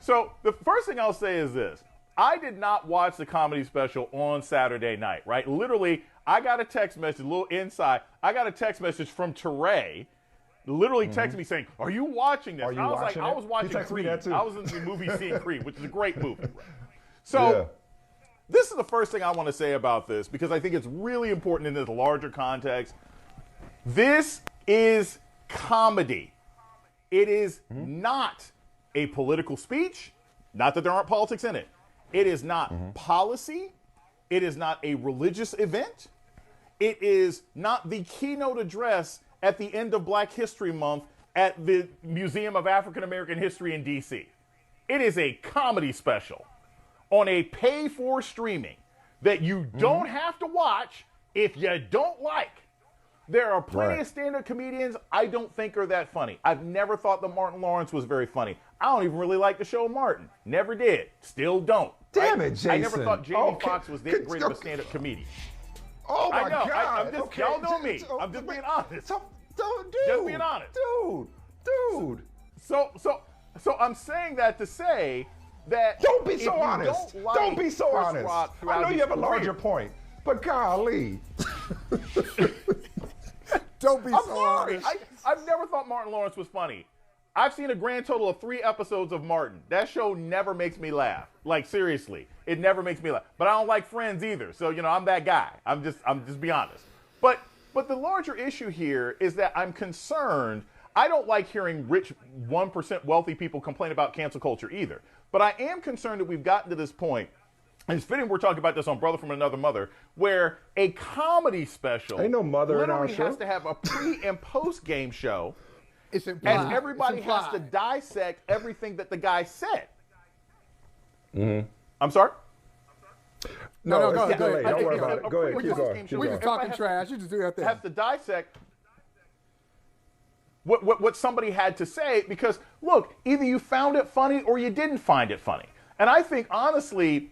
So the first thing I'll say is this. I did not watch the comedy special on Saturday night, right? Literally, I got a text message, a little inside. I got a text message from Teray, literally texted me saying, "Are you watching this?" Are you I was watching like, it? I was watching He texted me Creed. that too. I was in the movie seeing Creed, which is a great movie. Right? So this is the first thing I want to say about this because I think it's really important in this larger context. This is comedy. It is not a political speech. Not that there aren't politics in it. It is not policy. It is not a religious event. It is not the keynote address at the end of Black History Month at the Museum of African American History in D.C. It is a comedy special on a pay-for streaming that you don't have to watch if you don't like. There are plenty of stand-up comedians I don't think are that funny. I've never thought that Martin Lawrence was very funny. I don't even really like the show Martin. Never did. Still don't. Damn it, Jason. I never thought Jamie Foxx was that great of a stand-up comedian. Oh my God! I'm just, y'all know me. I'm just being honest. Dude, just being honest. Dude. So I'm saying that to say that don't be so honest. Don't be so honest. I know you have a larger point, but golly. Don't be so sorry. honest. I've never thought Martin Lawrence was funny. I've seen a grand total of 3 episodes of Martin. That show never makes me laugh. Like, seriously, it never makes me laugh. But I don't like Friends either. So, I'm that guy. I'm just being honest. But the larger issue here is that I'm concerned. I don't like hearing rich 1% wealthy people complain about cancel culture either. But I am concerned that we've gotten to this point. And it's fitting we're talking about this on Brother from Another Mother, where a comedy special ain't no mother in our literally show. has to have a pre and post game show. It's implied. And everybody has to dissect everything that the guy said. I'm sorry? No, it's go too late. ahead. Don't worry about it. Go ahead. Keep Keep going. going. We just talking trash. You just do that thing. Has to dissect what somebody had to say because, look, either you found it funny or you didn't find it funny. And I think, honestly,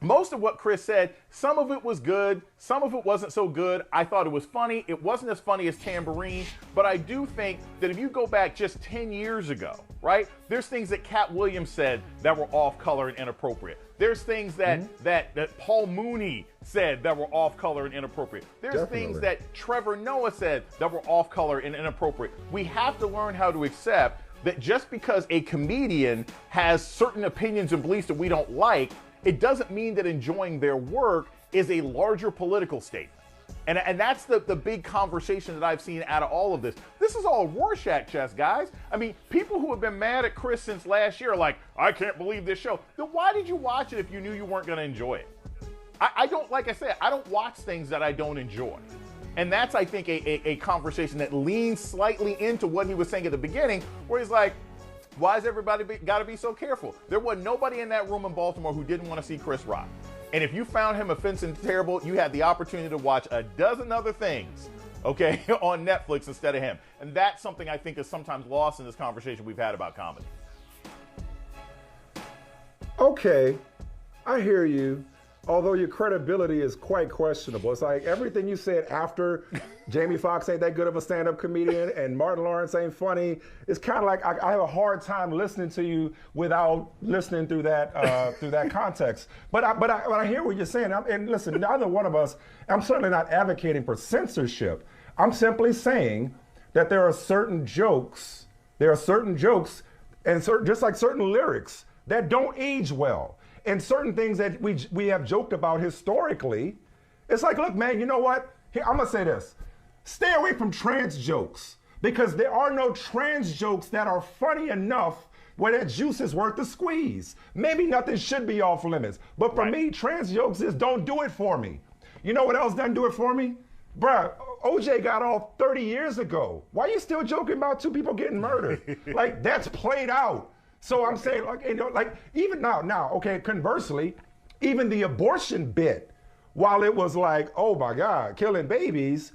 most of what Chris said, some of it was good, some of it wasn't so good. I thought it was funny. It wasn't as funny as Tambourine, but I do think that if you go back just 10 years ago, right, there's things that Cat Williams said that were off color and inappropriate. There's things that Paul Mooney said that were off color and inappropriate. There's things that Trevor Noah said that were off color and inappropriate. We have to learn how to accept that just because a comedian has certain opinions and beliefs that we don't like, it doesn't mean that enjoying their work is a larger political statement. And that's the big conversation that I've seen out of all of this. This is all Rorschach chess, guys. I mean, people who have been mad at Chris since last year are like, I can't believe this show. Then why did you watch it if you knew you weren't going to enjoy it? I don't, like I said, I don't watch things that I don't enjoy. And that's, I think, a conversation that leans slightly into what he was saying at the beginning, where he's like, why is everybody got to be so careful? There wasn't nobody in that room in Baltimore who didn't want to see Chris Rock. And if you found him offensive and terrible, you had the opportunity to watch a dozen other things, okay, on Netflix instead of him. And that's something I think is sometimes lost in this conversation we've had about comedy. Okay, I hear you. Although your credibility is quite questionable. It's like everything you said after Jamie Foxx ain't that good of a stand-up comedian and Martin Lawrence ain't funny. It's kind of like I have a hard time listening to you without listening through that context. But I hear what you're saying. And listen, neither one of us. I'm certainly not advocating for censorship. I'm simply saying that there are certain jokes. And just like certain lyrics that don't age well. And certain things that we have joked about historically, it's like, look, man, you know what? Here, I'm gonna say this. Stay away from trans jokes because there are no trans jokes that are funny enough where that juice is worth the squeeze. Maybe nothing should be off limits. But for me, trans jokes is don't do it for me. You know what else doesn't do it for me? Bruh, OJ got off 30 years ago. Why are you still joking about 2 people getting murdered? Like, that's played out. So I'm saying, like even now, okay, conversely, even the abortion bit, while it was like, oh my God, killing babies,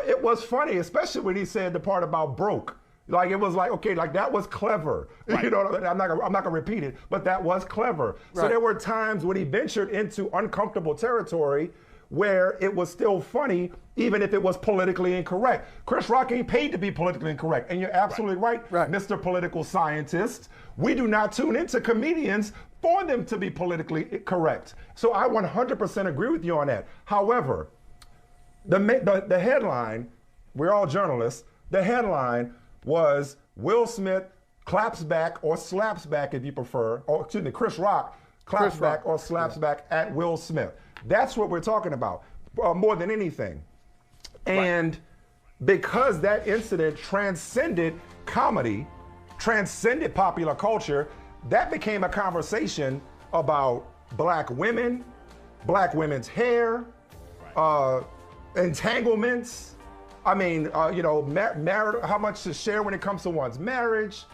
it was funny, especially when he said the part about broke. Like, it was like, okay, like that was clever. Right. You know, I'm not gonna repeat it, but that was clever. Right. So there were times when he ventured into uncomfortable territory where it was still funny, even if it was politically incorrect. Chris Rock ain't paid to be politically incorrect. And you're absolutely right, Mr. Political Scientist. We do not tune into comedians for them to be politically correct. So I 100% agree with you on that. However, the headline, we're all journalists, the headline was Will Smith claps back or slaps back, if you prefer, or excuse me, Chris Rock claps back or slaps back at Will Smith. That's what we're talking about, more than anything. And because that incident transcended comedy, transcended popular culture, that became a conversation about black women, black women's hair, entanglements. I mean, you know, how much to share when it comes to one's marriage,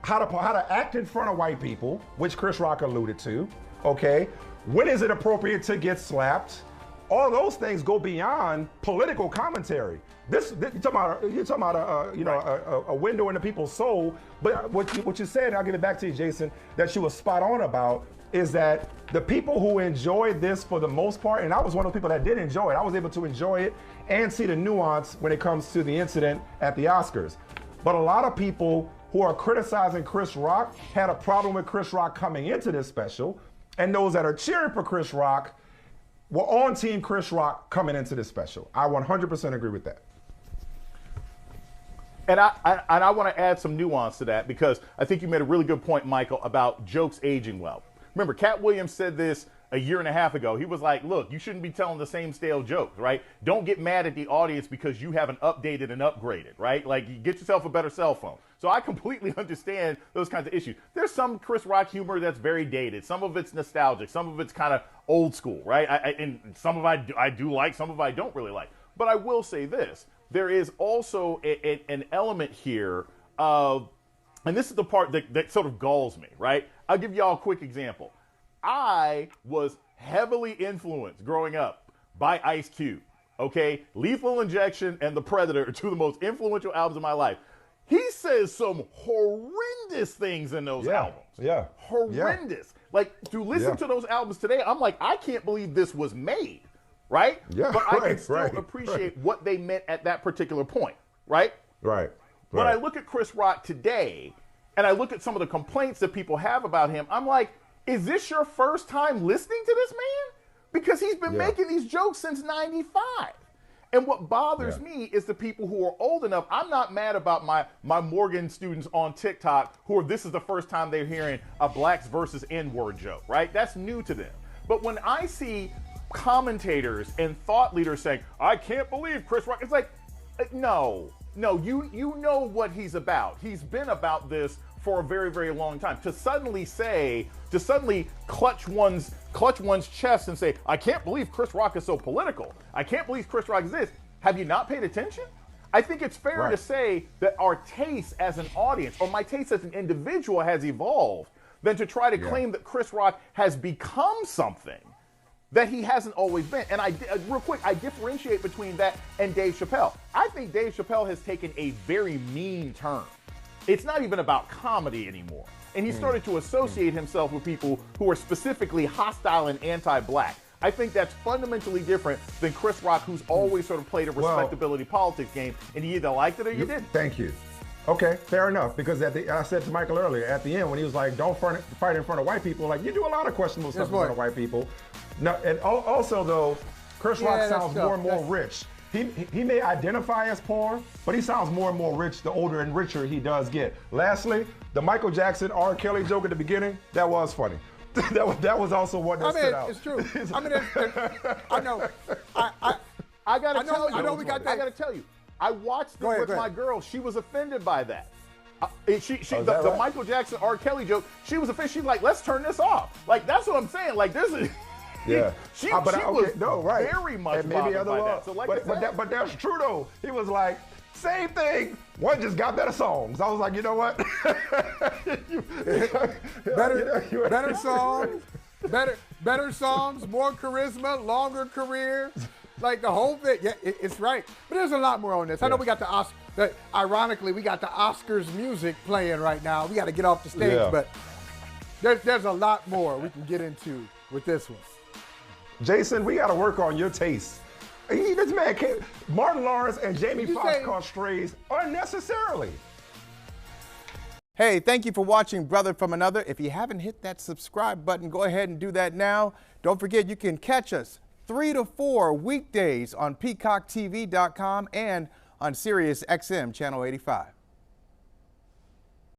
how to act in front of white people, which Chris Rock alluded to. Okay, when is it appropriate to get slapped? All those things go beyond political commentary. You're talking about a window into people's soul. But what you said, and I'll give it back to you, Jason, that you were spot on about, is that the people who enjoyed this for the most part, and I was one of the people that did enjoy it. I was able to enjoy it and see the nuance when it comes to the incident at the Oscars. But a lot of people who are criticizing Chris Rock had a problem with Chris Rock coming into this special, and those that are cheering for Chris Rock were on team Chris Rock coming into this special. I 100% agree with that. And I want to add some nuance to that, because I think you made a really good point, Michael, about jokes aging well. Remember, Cat Williams said this a year and a half ago. He was like, look, you shouldn't be telling the same stale jokes, right? Don't get mad at the audience because you haven't updated and upgraded, right? Like, you get yourself a better cell phone. So I completely understand those kinds of issues. There's some Chris Rock humor that's very dated. Some of it's nostalgic. Some of it's kind of old school, right? And some of I do like, some of I don't really like. But I will say this. There is also an element here of, and this is the part that sort of galls me, right? I'll give y'all a quick example. I was heavily influenced growing up by Ice Cube, okay? Lethal Injection and The Predator are two of the most influential albums of my life. He says some horrendous things in those albums. Yeah. Horrendous. Like, to listen to those albums today, I'm like, I can't believe this was made, right? Yeah, but I can still appreciate what they meant at that particular point, right? Right. When I look at Chris Rock today, and I look at some of the complaints that people have about him, I'm like, is this your first time listening to this man? Because he's been making these jokes since 95. And what bothers me is the people who are old enough. I'm not mad about my Morgan students on TikTok this is the first time they're hearing a blacks versus N-word joke, right? That's new to them. But when I see commentators and thought leaders saying, I can't believe Chris Rock, it's like, no, you know what he's about. He's been about this for a very, very long time. To suddenly clutch one's chest and say, I can't believe Chris Rock is so political. I can't believe Chris Rock is this. Have you not paid attention? I think it's fair to say that our taste as an audience, or my taste as an individual, has evolved than to try to claim that Chris Rock has become something that he hasn't always been. And real quick, I differentiate between that and Dave Chappelle. I think Dave Chappelle has taken a very mean turn. It's not even about comedy anymore. And he started to associate himself with people who are specifically hostile and anti-black. I think that's fundamentally different than Chris Rock, who's always sort of played a respectability politics game, and you either liked it or you didn't. Thank you. Okay, fair enough. Because I said to Michael earlier, at the end, when he was like, don't fight in front of white people, like, you do a lot of questionable stuff in front of white people. No, and also, though, Chris Rock sounds more and more rich. He may identify as poor, but he sounds more and more rich the older and richer he does get. Lastly, the Michael Jackson R. Kelly joke at the beginning, that was funny. that was also one that stood out. It's true. I mean, I know. I gotta tell you. I watched it with my girl. She was offended by that. The Michael Jackson R. Kelly joke, she was offended. She's like, let's turn this off. Like, that's what I'm saying. Like, this is... Yeah, she was very much bothered by that. So but that's true though. He was like, same thing. One just got better songs. I was like, you know what? better songs, better songs, more charisma, longer career. Like the whole thing. Yeah, it's right. But there's a lot more on this. I know we got the Oscars. Ironically, we got the Oscars music playing right now. We got to get off the stage, but there's a lot more we can get into with this one. Jason, we got to work on your taste. This man can't. Martin Lawrence and Jamie Foxx caught strays unnecessarily. Hey, thank you for watching Brother from Another. If you haven't hit that subscribe button, go ahead and do that now. Don't forget you can catch us 3 to 4 weekdays on PeacockTV.com and on Sirius XM Channel 85.